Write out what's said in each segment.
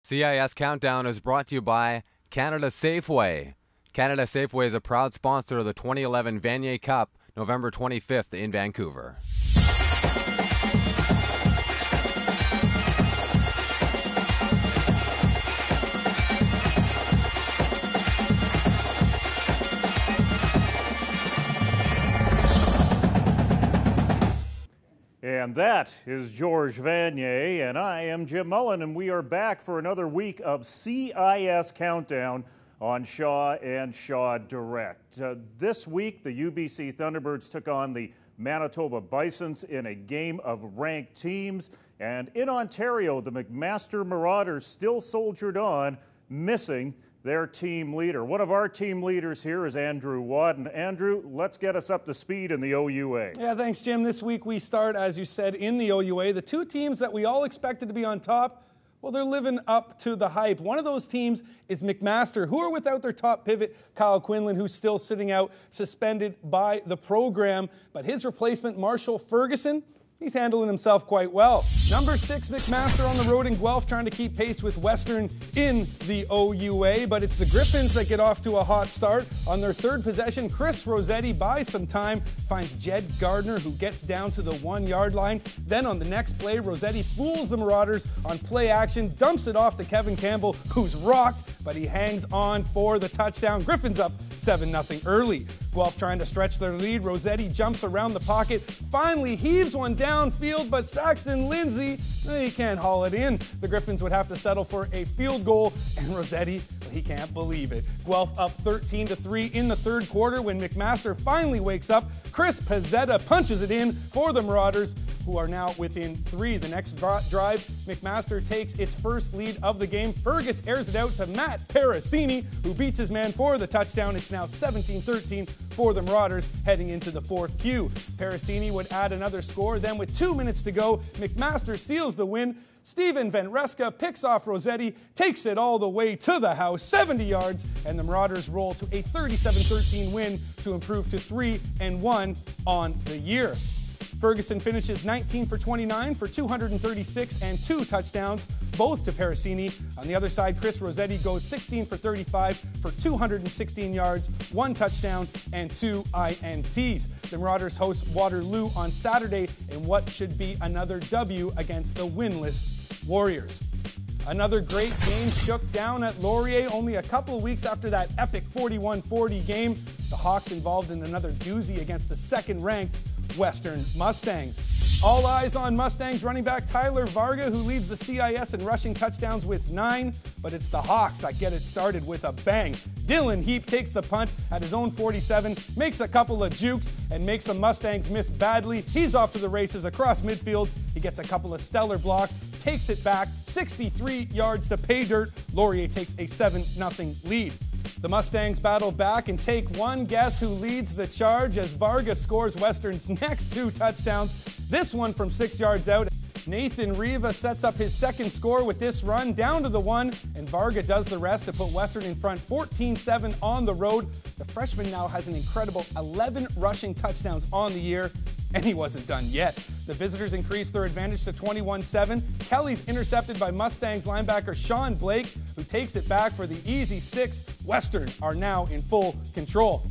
CIS Countdown is brought to you by Canada Safeway. Canada Safeway is a proud sponsor of the 2011 Vanier Cup, November 25th in Vancouver. And that is George Vanier, and I am Jim Mullen, and we are back for another week of CIS Countdown on Shaw and Shaw Direct. This week, the UBC Thunderbirds took on the Manitoba Bisons in a game of ranked teams, and in Ontario, the McMaster Marauders still soldiered on, missing their team leader. One of our team leaders here is Andrew Wadden. Andrew, let's get us up to speed in the OUA. Yeah, thanks, Jim. This week we start, as you said, in the OUA. The two teams that we all expected to be on top, well, they're living up to the hype. One of those teams is McMaster, who are without their top pivot, Kyle Quinlan, who's still sitting out, suspended by the program. But his replacement, Marshall Ferguson, he's handling himself quite well. Number 6, McMaster on the road in Guelph, trying to keep pace with Western in the OUA, but it's the Griffins that get off to a hot start. On their third possession, Chris Rossetti buys some time, finds Jed Gardner, who gets down to the 1-yard line. Then on the next play, Rossetti fools the Marauders on play action, dumps it off to Kevin Campbell, who's rocked, but he hangs on for the touchdown. Griffins up 7-0 early. Guelph trying to stretch their lead. Rossetti jumps around the pocket, finally heaves one downfield, but Saxton Lindsay, he can't haul it in. The Griffins would have to settle for a field goal, and Rossetti, he can't believe it. Guelph up 13-3 in the third quarter when McMaster finally wakes up. Chris Pezzetta punches it in for the Marauders, who are now within 3. The next drive, McMaster takes its first lead of the game. Fergus airs it out to Matt Parasini, who beats his man for the touchdown. It's now 17-13 for the Marauders heading into the fourth Q. Parasini would add another score. Then with 2 minutes to go, McMaster seals the win. Steven Van Reska picks off Rossetti, takes it all the way to the house, 70 yards, and the Marauders roll to a 37-13 win to improve to 3-1 on the year. Ferguson finishes 19 for 29 for 236 and 2 touchdowns, both to Parasini. On the other side, Chris Rossetti goes 16 for 35 for 216 yards, 1 touchdown, and 2 INTs. The Marauders host Waterloo on Saturday in what should be another W against the winless Warriors. Another great game shook down at Laurier only a couple of weeks after that epic 41-40 game. The Hawks involved in another doozy against the second-ranked Western Mustangs. All eyes on Mustangs running back Tyler Varga, who leads the CIS in rushing touchdowns with 9, but it's the Hawks that get it started with a bang. Dylan Heap takes the punt at his own 47, makes a couple of jukes, and makes the Mustangs miss badly. He's off to the races across midfield. He gets a couple of stellar blocks, takes it back, 63 yards to pay dirt. Laurier takes a 7-0 lead. The Mustangs battle back and take one. Guess who leads the charge as Varga scores Western's next 2 touchdowns, this one from 6 yards out. Nathan Riva sets up his second score with this run down to the 1, and Varga does the rest to put Western in front 14-7 on the road. The freshman now has an incredible 11 rushing touchdowns on the year, and he wasn't done yet. The visitors increase their advantage to 21-7. Kelly's intercepted by Mustangs linebacker Sean Blake, who takes it back for the easy 6. Western are now in full control.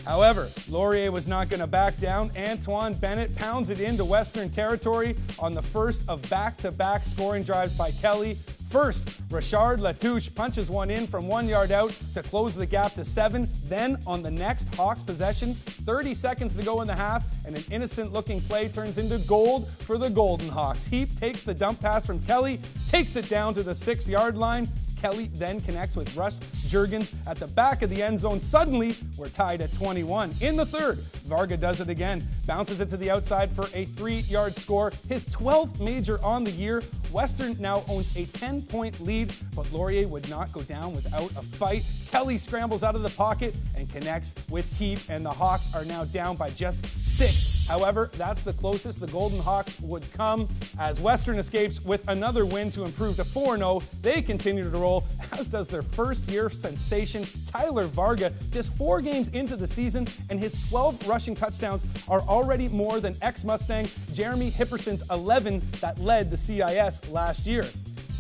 However, Laurier was not going to back down. Antoine Bennett pounds it into Western territory on the first of back-to-back scoring drives by Kelly. First, Richard Latouche punches one in from 1 yard out to close the gap to 7. Then, on the next Hawks possession, 30 seconds to go in the half, and an innocent-looking play turns into gold for the Golden Hawks. Heap takes the dump pass from Kelly, takes it down to the 6-yard line. Kelly then connects with Russ Juergens at the back of the end zone. Suddenly, we're tied at 21. In the third, Varga does it again, bounces it to the outside for a 3-yard score, his 12th major on the year. Western now owns a 10-point lead, but Laurier would not go down without a fight. Kelly scrambles out of the pocket and connects with Heap, and the Hawks are now down by just 6. However, that's the closest the Golden Hawks would come as Western escapes with another win to improve to 4-0. They continue to roll, as does their first-year sensation, Tyler Varga. Just 4 games into the season, and his 12 rushing touchdowns are already more than ex-Mustang Jeremy Hipperson's 11 that led the CIS last year.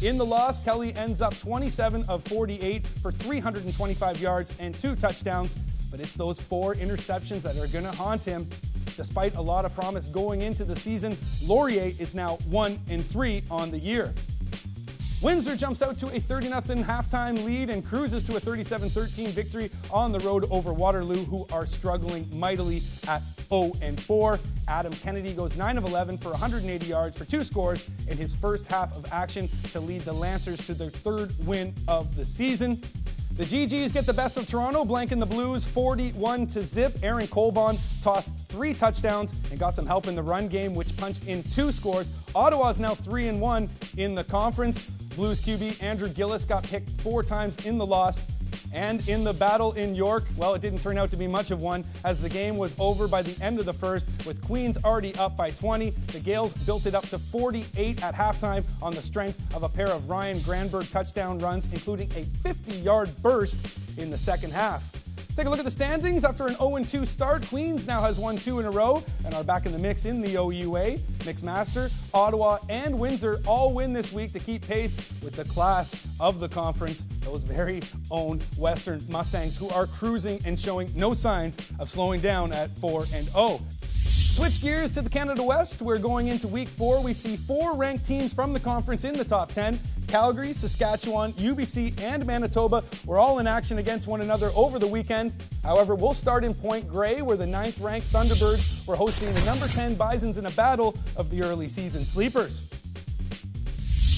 In the loss, Kelly ends up 27 of 48 for 325 yards and 2 touchdowns, but it's those 4 interceptions that are going to haunt him. Despite a lot of promise going into the season, Laurier is now 1-3 on the year. Windsor jumps out to a 30-0 halftime lead and cruises to a 37-13 victory on the road over Waterloo, who are struggling mightily at 0-4. Adam Kennedy goes 9 of 11 for 180 yards for 2 scores in his first half of action to lead the Lancers to their 3rd win of the season. The GGs get the best of Toronto, blanking the Blues 41-0. Aaron Colbon tossed 3 touchdowns and got some help in the run game, which punched in 2 scores. Ottawa is now 3-1 in the conference. Blues QB Andrew Gillis got picked 4 times in the loss. And in the battle in York, well, it didn't turn out to be much of one, as the game was over by the end of the first, with Queens already up by 20. The Gales built it up to 48 at halftime on the strength of a pair of Ryan Granberg touchdown runs, including a 50-yard burst in the second half. Take a look at the standings. After an 0-2 start, Queens now has won 2 in a row and are back in the mix in the OUA. McMaster, Ottawa, and Windsor all win this week to keep pace with the class of the conference, those very own Western Mustangs, who are cruising and showing no signs of slowing down at 4-0. Switch gears to the Canada West. We're going into week 4. We see 4 ranked teams from the conference in the top 10. Calgary, Saskatchewan, UBC, and Manitoba were all in action against one another over the weekend. However, we'll start in Point Grey, where the 9th-ranked Thunderbirds were hosting the number 10 Bisons in a battle of the early season sleepers.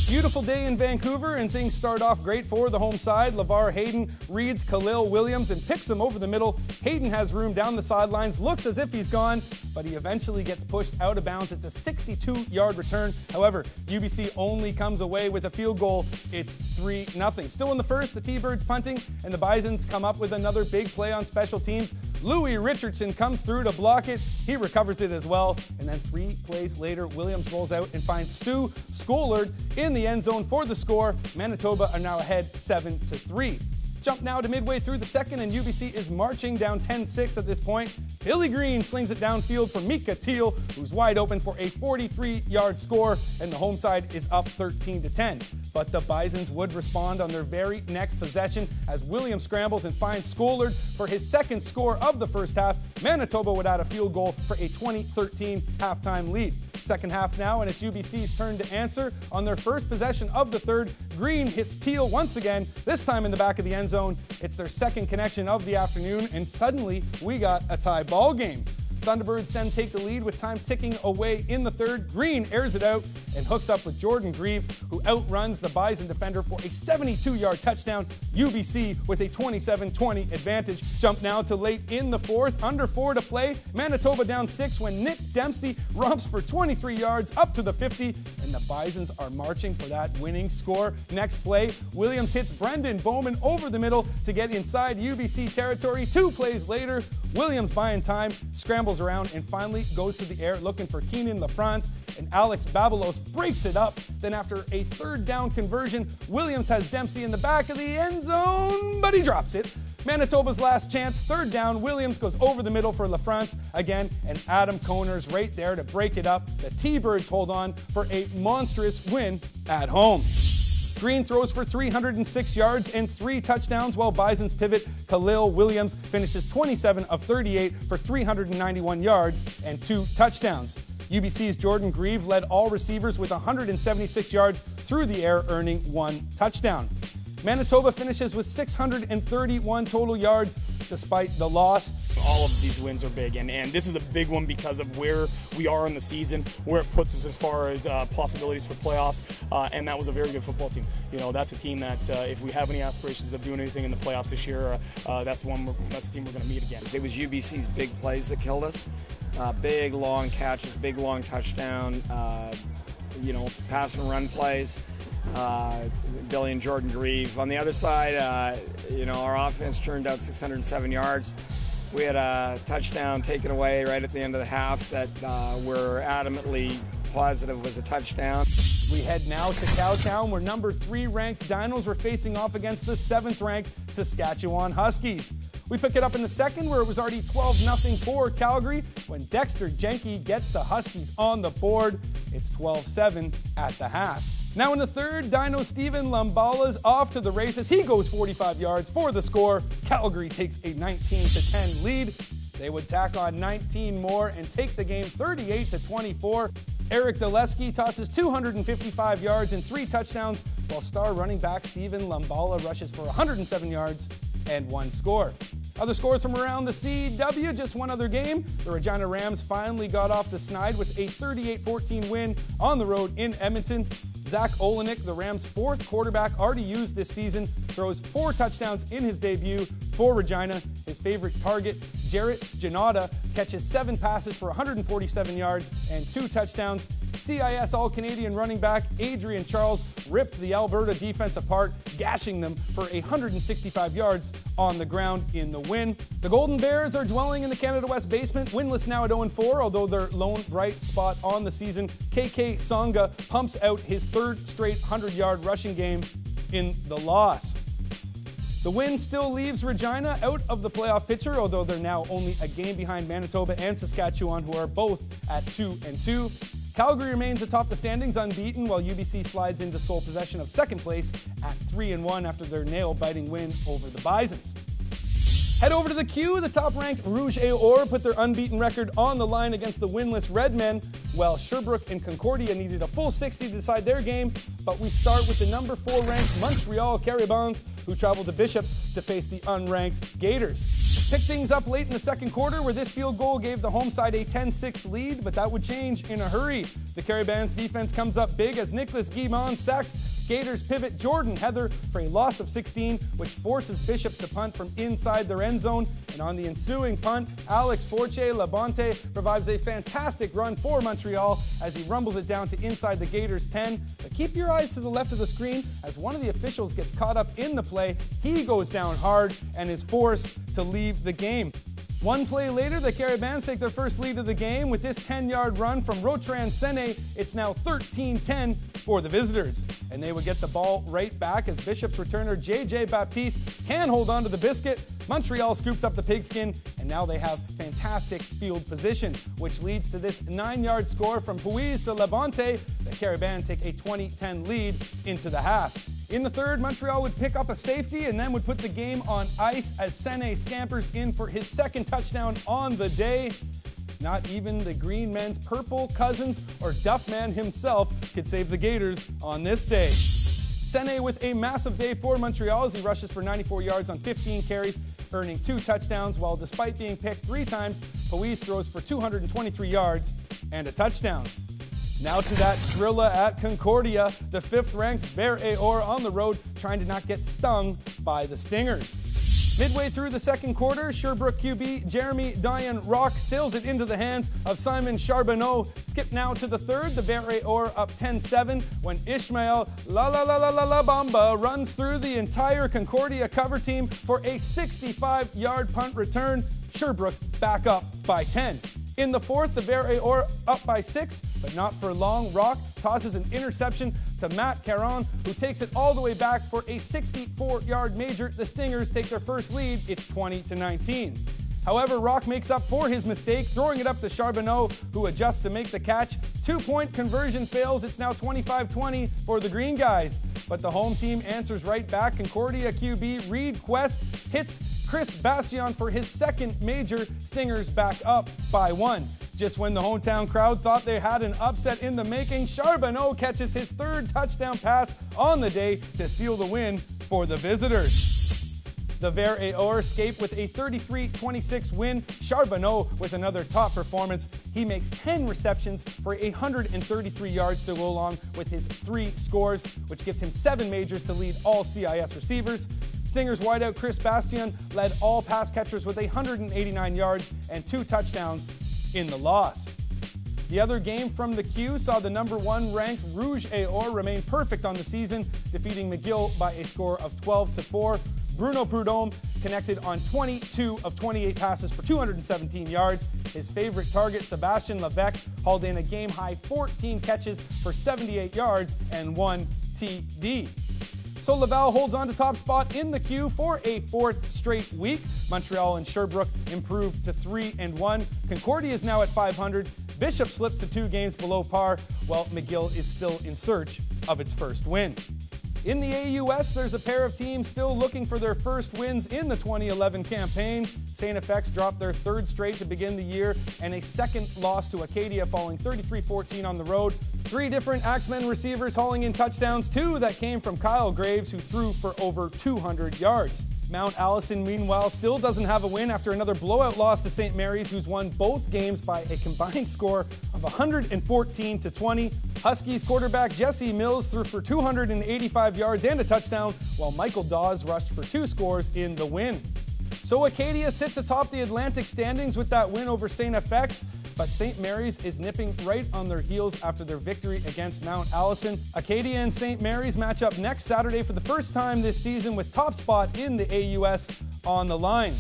Beautiful day in Vancouver, and things start off great for the home side. LeVar Hayden reads Khalil Williams and picks him over the middle. Hayden has room down the sidelines, looks as if he's gone, but he eventually gets pushed out of bounds. It's a 62-yard return. However, UBC only comes away with a field goal. It's 3-0. Still in the first, the T-Birds punting, and the Bisons come up with another big play on special teams. Louis Richardson comes through to block it. He recovers it as well. And then 3 plays later, Williams rolls out and finds Stu Skolard in the end zone for the score. Manitoba are now ahead 7-3. Jump now to midway through the second, and UBC is marching down 10-6 at this point. Billy Green slings it downfield for Mika Teal, who's wide open for a 43-yard score, and the home side is up 13-10. But the Bisons would respond on their very next possession as Williams scrambles and finds Skolard for his 2nd score of the first half. Manitoba would add a field goal for a 20-13 halftime lead. Second half now, and it's UBC's turn to answer. On their first possession of the third, Green hits Teal once again, this time in the back of the end zone. It's their 2nd connection of the afternoon, and suddenly we got a tie ball game. Thunderbirds then take the lead with time ticking away in the third. Green airs it out and hooks up with Jordan Grieve, who outruns the Bison defender for a 72-yard touchdown. UBC with a 27-20 advantage. Jump now to late in the fourth. Under 4 to play. Manitoba down 6 when Nick Dempsey romps for 23 yards up to the 50. And the Bisons are marching for that winning score. Next play, Williams hits Brendan Bowman over the middle to get inside UBC territory. 2 plays later, Williams buying time, scrambles around, and finally goes to the air looking for Keenan LaFrance, and Alex Babalos breaks it up. Then after a 3rd down conversion, Williams has Dempsey in the back of the end zone, but he drops it. Manitoba's last chance, 3rd down, Williams goes over the middle for LaFrance again, and Adam Koner's right there to break it up. The T-Birds hold on for a monstrous win at home. Green throws for 306 yards and 3 touchdowns, while Bison's pivot Khalil Williams finishes 27 of 38 for 391 yards and 2 touchdowns. UBC's Jordan Grieve led all receivers with 176 yards through the air, earning 1 touchdown. Manitoba finishes with 631 total yards despite the loss. All of these wins are big, and this is a big one because of where we are in the season, where it puts us as far as possibilities for playoffs, and that was a very good football team. You know, that's a team that if we have any aspirations of doing anything in the playoffs this year, that's a team we're going to meet against. It was UBC's big plays that killed us. Big long catches, big long touchdown, pass and run plays. Billy and Jordan Grieve. On the other side, our offense turned out 607 yards. We had a touchdown taken away right at the end of the half that we're adamantly positive was a touchdown. We head now to Cowtown, where number 3 ranked Dinos were facing off against the 7th ranked Saskatchewan Huskies. We pick it up in the second, where it was already 12-0 for Calgary when Dexter Jenke gets the Huskies on the board. It's 12-7 at the half. Now in the third, Dino Steven Lumbala's off to the races. He goes 45 yards for the score. Calgary takes a 19-10 lead. They would tack on 19 more and take the game 38-24. Eric Daleski tosses 255 yards and 3 touchdowns, while star running back Steven Lumbala rushes for 107 yards and 1 score. Other scores from around the CW, just one other game. The Regina Rams finally got off the snide with a 38-14 win on the road in Edmonton. Zach Olenek, the Rams' 4th quarterback already used this season, throws 4 touchdowns in his debut for Regina. His favorite target, Jarrett Janata, catches 7 passes for 147 yards and 2 touchdowns. CIS All-Canadian running back Adrian Charles ripped the Alberta defense apart, gashing them for 165 yards on the ground in the win. The Golden Bears are dwelling in the Canada West basement, winless now at 0-4, although their lone bright spot on the season, KK Songa, pumps out his 3rd straight 100-yard rushing game in the loss. The win still leaves Regina out of the playoff picture, although they're now only a game behind Manitoba and Saskatchewan, who are both at 2-2. Calgary remains atop the standings unbeaten, while UBC slides into sole possession of 2nd place at 3-1 after their nail-biting win over the Bisons. Head over to the Q. The top-ranked Rouge et Or put their unbeaten record on the line against the winless Redmen, while Sherbrooke and Concordia needed a full 60 to decide their game. But we start with the number 4 ranked Montreal Caribans, who traveled to Bishops to face the unranked Gators. Pick things up late in the 2nd quarter, where this field goal gave the home side a 10-6 lead, but that would change in a hurry. The Caribans defense comes up big as Nicholas Guimond sacks Gators pivot Jordan Heather for a loss of 16, which forces Bishops to punt from inside their end zone. And on the ensuing punt, Alex Forche Labonte provides a fantastic run for Montreal as he rumbles it down to inside the Gators 10. But keep your eyes to the left of the screen as one of the officials gets caught up in the play. He goes down hard and is forced to leave the game. One play later, the Caribans take their first lead of the game with this 10-yard run from Rotran Sene. It's now 13-10 for the visitors. And they would get the ball right back as Bishops returner JJ Baptiste can hold on to the biscuit. Montreal scoops up the pigskin, and now they have fantastic field position, which leads to this 9-yard score from Puis to Labonte. The Caribans take a 20-10 lead into the half. In the third, Montreal would pick up a safety and then would put the game on ice as Sene scampers in for his 2nd touchdown on the day. Not even the Green Men's Purple Cousins or Duffman himself could save the Gators on this day. Sene with a massive day for Montreal as he rushes for 94 yards on 15 carries, earning 2 touchdowns, while despite being picked 3 times, Puis throws for 223 yards and a touchdown. Now to that thriller at Concordia, the 5th-ranked Vert et Or on the road, trying to not get stung by the Stingers. Midway through the 2nd quarter, Sherbrooke QB Jeremy Diane Rock sails it into the hands of Simon Charbonneau. Skip now to the 3rd, the Vert et Or up 10-7 when Ishmael La Bamba runs through the entire Concordia cover team for a 65-yard punt return. Sherbrooke back up by 10. In the 4th, the Vert et Or up by 6, but not for long. Rock tosses an interception to Matt Caron, who takes it all the way back for a 64-yard major. The Stingers take their first lead. It's 20-19. However, Rock makes up for his mistake, throwing it up to Charbonneau, who adjusts to make the catch. 2-point conversion fails. It's now 25-20 for the Green Guys. But the home team answers right back. Concordia QB Reed Quest hits Chris Bastion for his 2nd major. Stingers back up by 1. Just when the hometown crowd thought they had an upset in the making, Charbonneau catches his 3rd touchdown pass on the day to seal the win for the visitors. The Vert et Or escape with a 33-26 win. Charbonneau with another top performance. He makes 10 receptions for 133 yards to go along with his 3 scores, which gives him 7 majors to lead all CIS receivers. Stingers wideout Chris Bastion led all pass catchers with 189 yards and 2 touchdowns in the loss. The other game from the Q saw the number 1 ranked Rouge et Or remain perfect on the season, defeating McGill by a score of 12-4. Bruno Prudhomme connected on 22 of 28 passes for 217 yards. His favorite target, Sebastian Levesque, hauled in a game-high 14 catches for 78 yards and 1 TD. So Laval holds on to top spot in the Q for a 4th straight week. Montreal and Sherbrooke improved to 3-1. Concordia is now at 500. Bishop slips to 2 games below par, while McGill is still in search of its first win. In the AUS, there's a pair of teams still looking for their first wins in the 2011 campaign. St. FX dropped their third straight to begin the year, and a second loss to Acadia falling 33-14 on the road. 3 different Axemen receivers hauling in touchdowns, 2 that came from Kyle Graves, who threw for over 200 yards. Mount Allison, meanwhile, still doesn't have a win after another blowout loss to St. Mary's, who's won both games by a combined score of 114-20. Huskies quarterback Jesse Mills threw for 285 yards and a touchdown, while Michael Dawes rushed for 2 scores in the win. So Acadia sits atop the Atlantic standings with that win over St. FX, but St. Mary's is nipping right on their heels after their victory against Mount Allison. Acadia and St. Mary's match up next Saturday for the first time this season, with top spot in the AUS on the line.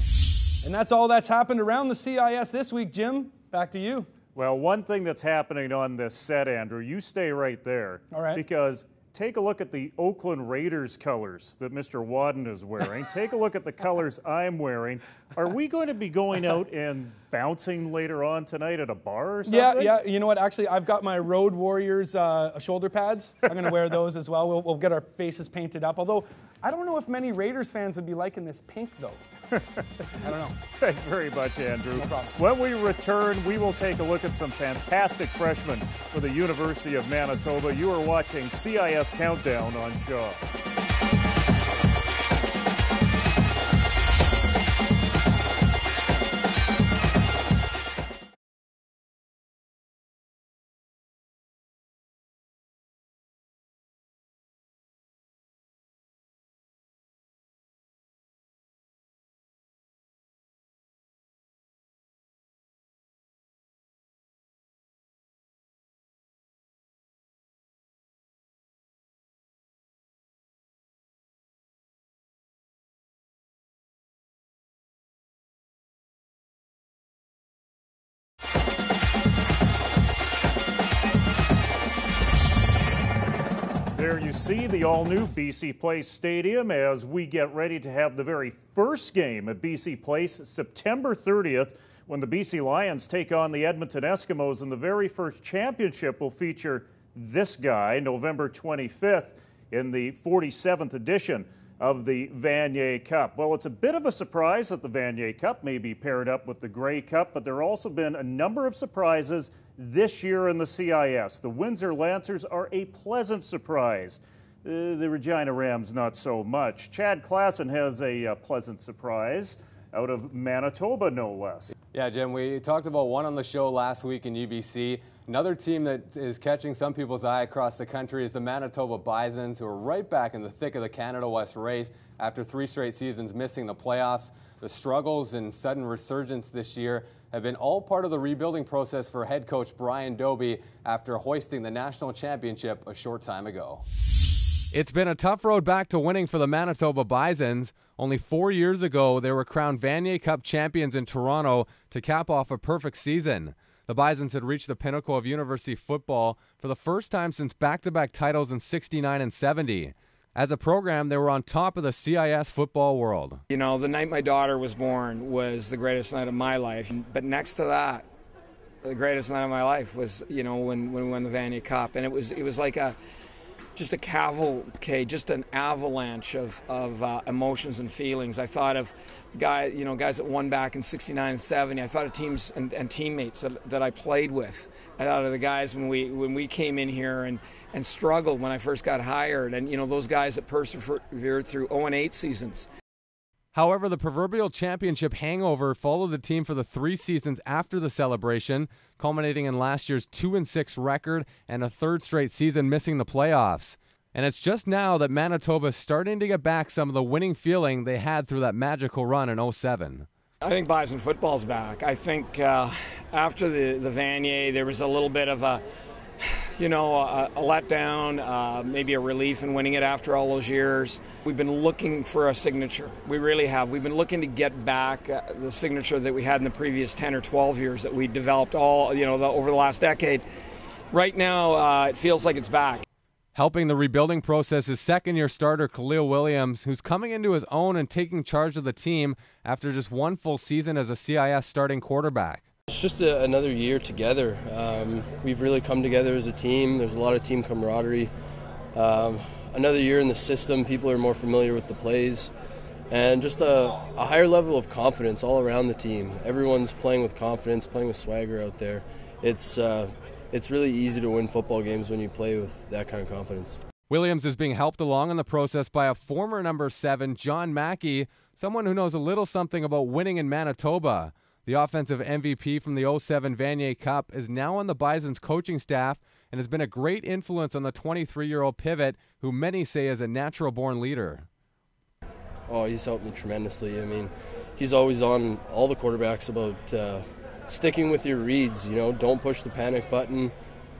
And that's all that's happened around the CIS this week. Jim, back to you. Well, one thing that's happening on this set, Andrew, you stay right there. All right. Because take a look at the Oakland Raiders colors that Mr. Wadden is wearing. Take a look at the colors I'm wearing. Are we going to be going out and bouncing later on tonight at a bar or something? Yeah. You know what? Actually, I've got my Road Warriors shoulder pads. I'm going to wear those as well. We'll get our faces painted up. Although, I don't know if many Raiders fans would be liking this pink, though. I don't know. Thanks very much, Andrew. No problem. When we return, we will take a look at some fantastic freshmen for the University of Manitoba. You are watching CIS Countdown on Shaw. There you see the all-new BC Place Stadium as we get ready to have the very first game at BC Place September 30th when the BC Lions take on the Edmonton Eskimos, and the very first championship will feature this guy November 25th in the 47th edition of the Vanier Cup. Well, it's a bit of a surprise that the Vanier Cup may be paired up with the Grey Cup, but there have also been a number of surprises this year in the CIS. The Windsor Lancers are a pleasant surprise. The Regina Rams, not so much. Chad Klassen has a pleasant surprise out of Manitoba, no less. Yeah, Jim, we talked about one on the show last week in UBC. Another team that is catching some people's eye across the country is the Manitoba Bisons, who are right back in the thick of the Canada West race after 3 straight seasons missing the playoffs. The struggles and sudden resurgence this year have been all part of the rebuilding process for head coach Brian Doby after hoisting the national championship a short time ago. It's been a tough road back to winning for the Manitoba Bisons. Only 4 years ago, they were crowned Vanier Cup champions in Toronto to cap off a perfect season. The Bisons had reached the pinnacle of university football for the first time since back-to-back titles in '69 and '70. As a program, they were on top of the CIS football world. You know, the night my daughter was born was the greatest night of my life. But next to that, the greatest night of my life was, you know, when we won the Vanier Cup. And it was like just a cavalcade, just an avalanche of emotions and feelings. I thought of guys that won back in '69 and '70. I thought of teams and teammates that I played with. I thought of the guys when we came in here and struggled when I first got hired, and you know, those guys that persevered through 0-8 seasons. However, the proverbial championship hangover followed the team for the 3 seasons after the celebration, culminating in last year's 2-6 record and a 3rd straight season missing the playoffs. And it's just now that Manitoba is starting to get back some of the winning feeling they had through that magical run in '07. I think Bison football's back. I think after the Vanier, there was a little bit of a letdown, maybe a relief in winning it after all those years. We've been looking for a signature. We really have. We've been looking to get back the signature that we had in the previous 10 or 12 years that we developed over the last decade. Right now, it feels like it's back. Helping the rebuilding process is second-year starter Khalil Williams, who's coming into his own and taking charge of the team after just 1 full season as a CIS starting quarterback. It's just another year together. We've really come together as a team. There's a lot of team camaraderie. Another year in the system, people are more familiar with the plays, and just a higher level of confidence all around the team. Everyone's playing with confidence, playing with swagger out there. It's really easy to win football games when you play with that kind of confidence. Williams is being helped along in the process by a former number 7, John Mackey, someone who knows a little something about winning in Manitoba. The offensive MVP from the 07 Vanier Cup is now on the Bisons coaching staff and has been a great influence on the 23-year-old pivot, who many say is a natural-born leader. Oh, he's helped me tremendously. I mean, he's always on all the quarterbacks about sticking with your reads. Don't push the panic button.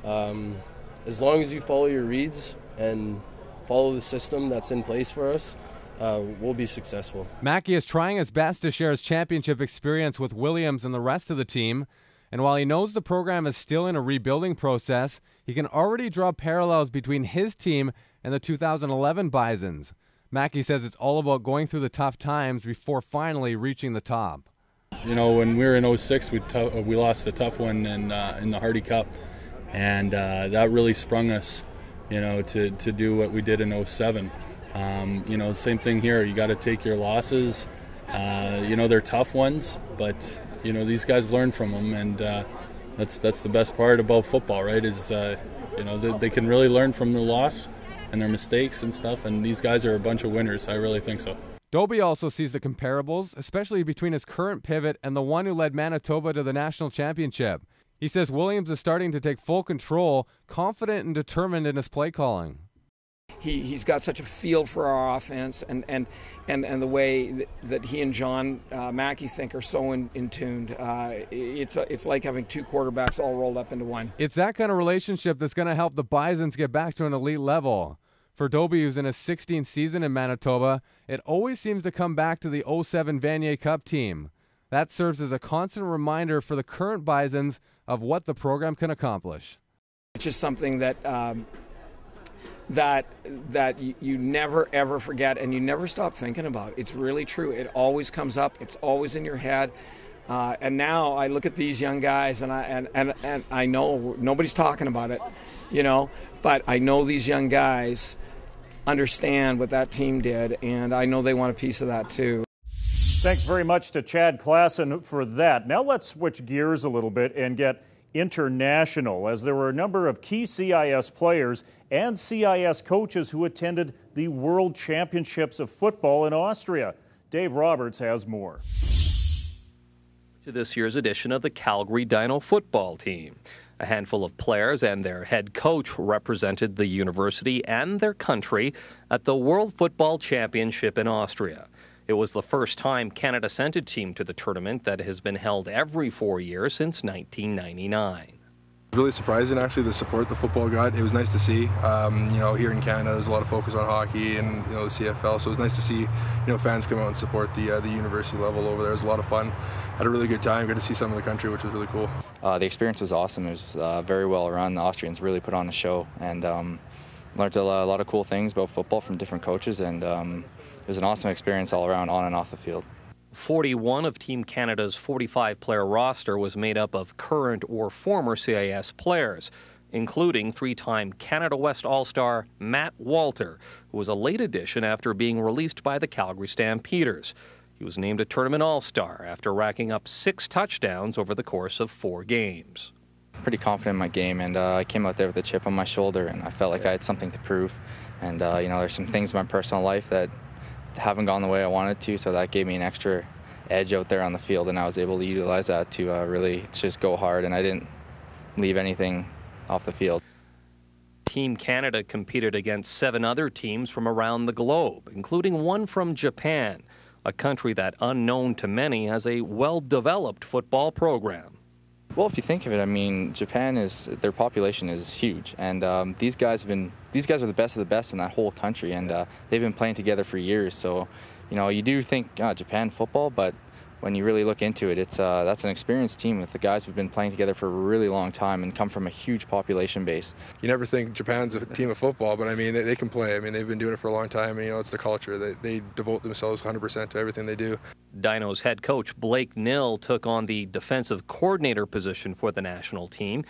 As long as you follow your reads and follow the system that's in place for us, we'll be successful. Mackey is trying his best to share his championship experience with Williams and the rest of the team. And while he knows the program is still in a rebuilding process, he can already draw parallels between his team and the 2011 Bisons. Mackey says it's all about going through the tough times before finally reaching the top. When we were in 06, we lost a tough one in the Hardy Cup, and that really sprung us, to do what we did in 07. Same thing here. You got to take your losses. They're tough ones, but these guys learn from them, and that's the best part about football, right? Is they can really learn from their loss and their mistakes and stuff. And these guys are a bunch of winners. I really think so. Dobie also sees the comparables, especially between his current pivot and the one who led Manitoba to the national championship. He says Williams is starting to take full control, confident and determined in his play calling. He's got such a feel for our offense, and the way that he and John Mackey think are so in tuned. It's like having two quarterbacks all rolled up into one. It's that kind of relationship that's going to help the Bisons get back to an elite level. For Dobie, who's in his 16th season in Manitoba, it always seems to come back to the 07 Vanier Cup team. That serves as a constant reminder for the current Bisons of what the program can accomplish. It's just something that you never ever forget and you never stop thinking about. It's really true. It always comes up. It's always in your head. And now I look at these young guys and I know nobody's talking about it, but I know these young guys understand what that team did, and I know they want a piece of that too. Thanks very much to Chad Klassen for that. Now let's switch gears a little bit and get international, as there were a number of key CIS players and CIS coaches who attended the World Championships of Football in Austria. Dave Roberts has more. To this year's edition of the Calgary Dino football team. A handful of players and their head coach represented the university and their country at the World Football Championship in Austria. It was the first time Canada sent a team to the tournament that has been held every 4 years since 1999. Really surprising, actually, the support the football got. It was nice to see. Here in Canada, there's a lot of focus on hockey and the CFL, so it was nice to see fans come out and support the university level over there. It was a lot of fun. Had a really good time. Got to see some of the country, which was really cool. The experience was awesome. It was very well run. The Austrians really put on a show, and learned a lot of cool things about football from different coaches, and it was an awesome experience all around, on and off the field. 41 of Team Canada's 45-player roster was made up of current or former CIS players, including three-time Canada West All-Star Matt Walter, who was a late addition after being released by the Calgary Stampeders. He was named a tournament All-Star after racking up 6 touchdowns over the course of 4 games. Pretty confident in my game, and I came out there with a chip on my shoulder, and I felt like I had something to prove. And, there's some things in my personal life that haven't gone the way I wanted to, so that gave me an extra edge out there on the field, and I was able to utilize that to really just go hard, and I didn't leave anything off the field. Team Canada competed against 7 other teams from around the globe, including one from Japan, a country that, unknown to many, has a well-developed football program. Well, if you think of it, Japan their population is huge, and these guys are the best of the best in that whole country, and they've been playing together for years. So, you do think Japan football, but when you really look into it, that's an experienced team with the guys who've been playing together for a really long time and come from a huge population base. You never think Japan's a team of football, but they can play. They've been doing it for a long time, and it's the culture. They devote themselves 100% to everything they do. Dino's head coach Blake Nill took on the defensive coordinator position for the national team.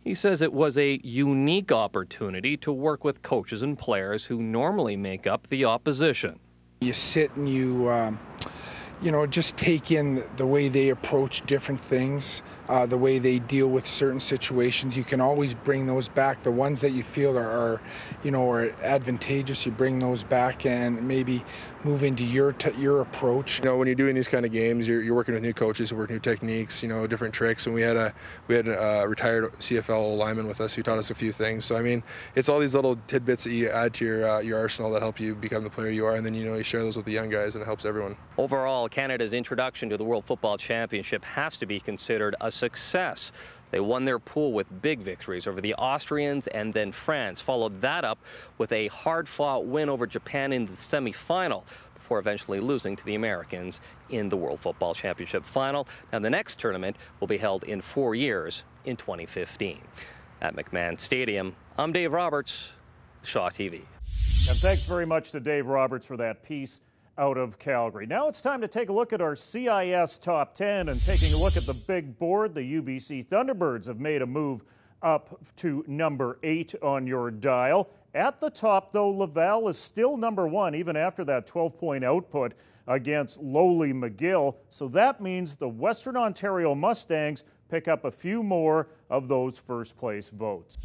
He says it was a unique opportunity to work with coaches and players who normally make up the opposition. You sit and you just take in the way they approach different things, the way they deal with certain situations. You can always bring those back. The ones that you feel are advantageous, you bring those back and maybe move into your approach. When you're doing these kind of games, you're working with new coaches who work new techniques, different tricks. And we had a retired CFL lineman with us who taught us a few things. So I mean, it's all these little tidbits that you add to your arsenal that help you become the player you are, and then you share those with the young guys, and it helps everyone. Overall, Canada's introduction to the World Football Championship has to be considered a success. They won their pool with big victories over the Austrians and then France. Followed that up with a hard-fought win over Japan in the semifinal before eventually losing to the Americans in the World Football Championship final. Now, the next tournament will be held in 4 years in 2015. At McMahon Stadium, I'm Dave Roberts, Shaw TV. And thanks very much to Dave Roberts for that piece out of Calgary. Now it's time to take a look at our CIS Top 10, and taking a look at the big board, the UBC Thunderbirds have made a move up to number 8 on your dial. At the top, though, Laval is still number 1, even after that 12-point output against lowly McGill. So that means the Western Ontario Mustangs pick up a few more of those first-place votes.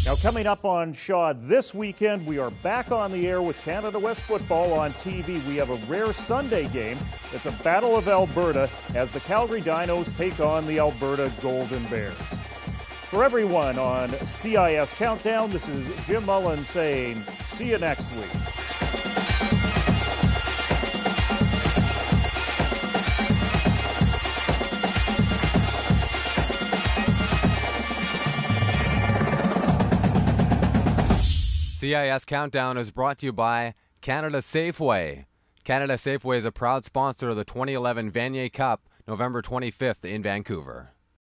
Now, coming up on Shaw this weekend, we are back on the air with Canada West football on TV. We have a rare Sunday game. It's a Battle of Alberta as the Calgary Dinos take on the Alberta Golden Bears. For everyone on CIS Countdown, this is Jim Mullen saying, see you next week. CIS Countdown is brought to you by Canada Safeway. Canada Safeway is a proud sponsor of the 2011 Vanier Cup, November 25th in Vancouver.